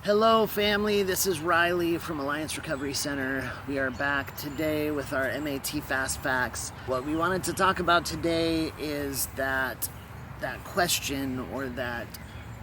Hello family, this is Riley from Alliance Recovery Center. We are back today with our M.A.T. Fast Facts. What we wanted to talk about today is that question or that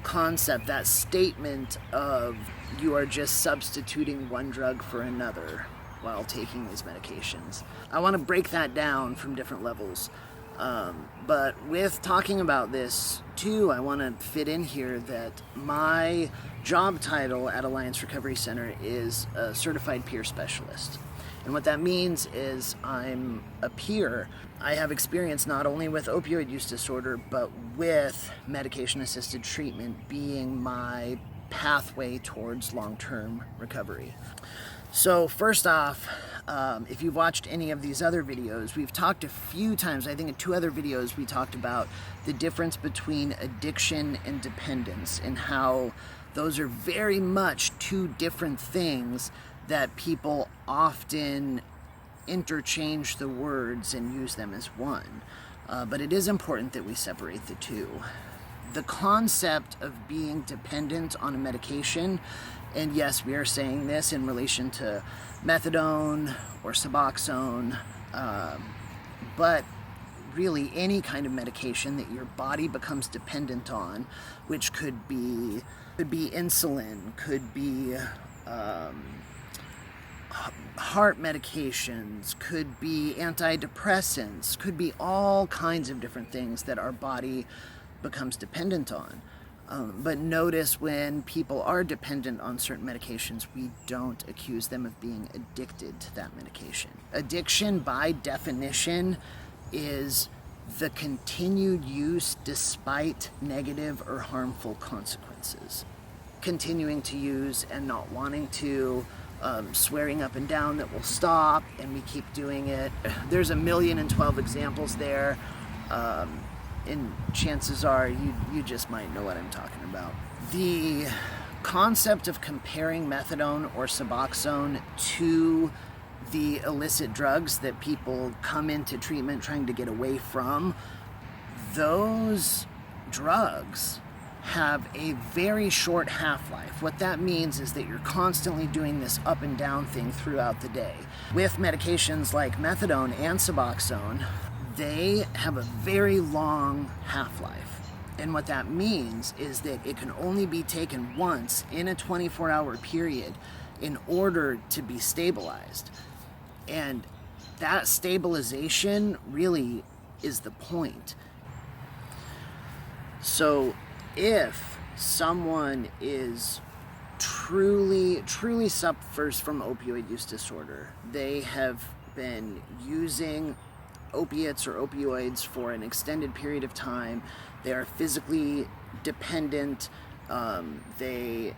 concept, that statement of you are just substituting one drug for another while taking these medications. I want to break that down from different levels. But with talking about this too, I want to fit in here that my job title at Alliance Recovery Center is a certified peer specialist. And what that means is I'm a peer. I have experience not only with opioid use disorder, but with medication-assisted treatment being my pathway towards long-term recovery. So first off, if you've watched any of these other videos, we've talked a few times, I think in two other videos, we talked about the difference between addiction and dependence and how those are very much two different things that people often interchange the words and use them as one. But it is important that we separate the two. The concept of being dependent on a medication, and yes, we are saying this in relation to methadone or Suboxone, but really any kind of medication that your body becomes dependent on, which could be insulin, could be heart medications, could be antidepressants, could be all kinds of different things that our body becomes dependent on. But notice when people are dependent on certain medications, we don't accuse them of being addicted to that medication. Addiction, by definition, is the continued use despite negative or harmful consequences. Continuing to use and not wanting to, swearing up and down that we'll stop, and we keep doing it. There's 1,012 examples there. And chances are you just might know what I'm talking about. The concept of comparing methadone or Suboxone to the illicit drugs that people come into treatment trying to get away from, those drugs have a very short half-life. What that means is that you're constantly doing this up and down thing throughout the day. With medications like methadone and Suboxone, they have a very long half-life. And what that means is that it can only be taken once in a 24-hour period in order to be stabilized. And that stabilization really is the point. So if someone is truly suffers from opioid use disorder, they have been using opiates or opioids for an extended period of time, they are physically dependent, they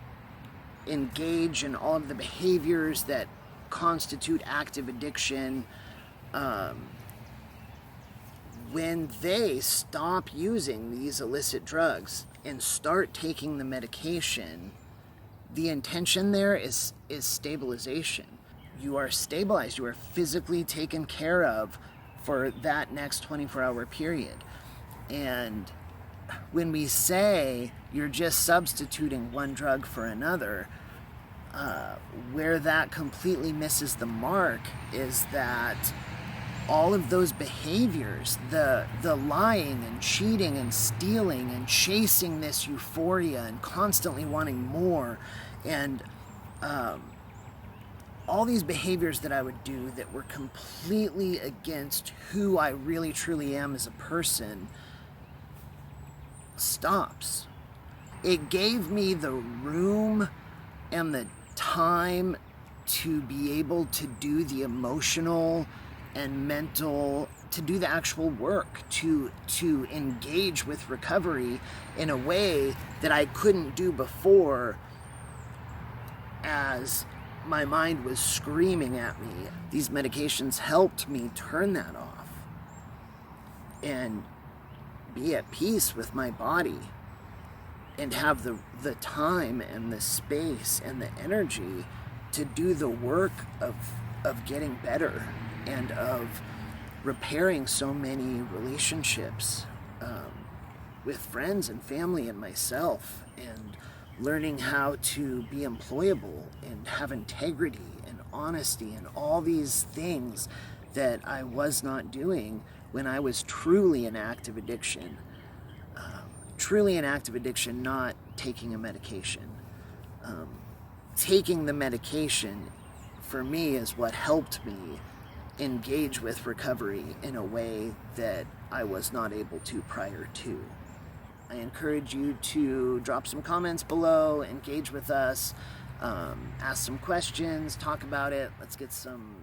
engage in all of the behaviors that constitute active addiction. When they stop using these illicit drugs and start taking the medication, the intention there is stabilization. You are stabilized, you are physically taken care of for that next 24-hour period. And when we say you're just substituting one drug for another, where that completely misses the mark is that all of those behaviors, the lying and cheating and stealing and chasing this euphoria and constantly wanting more, and all these behaviors that I would do that were completely against who I really truly am as a person, stops. It gave me the room and the time to be able to do the emotional and mental, to do the actual work, to engage with recovery in a way that I couldn't do before, as my mind was screaming at me. These medications helped me turn that off and be at peace with my body and have the time and the space and the energy to do the work of getting better and of repairing so many relationships with friends and family and myself, and learning how to be employable and have integrity and honesty and all these things that I was not doing when I was truly in active addiction. Truly in active addiction, not taking a medication. Taking the medication, for me, is what helped me engage with recovery in a way that I was not able to prior to. I encourage you to drop some comments below, engage with us, ask some questions, talk about it. Let's get some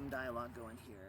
dialogue going here.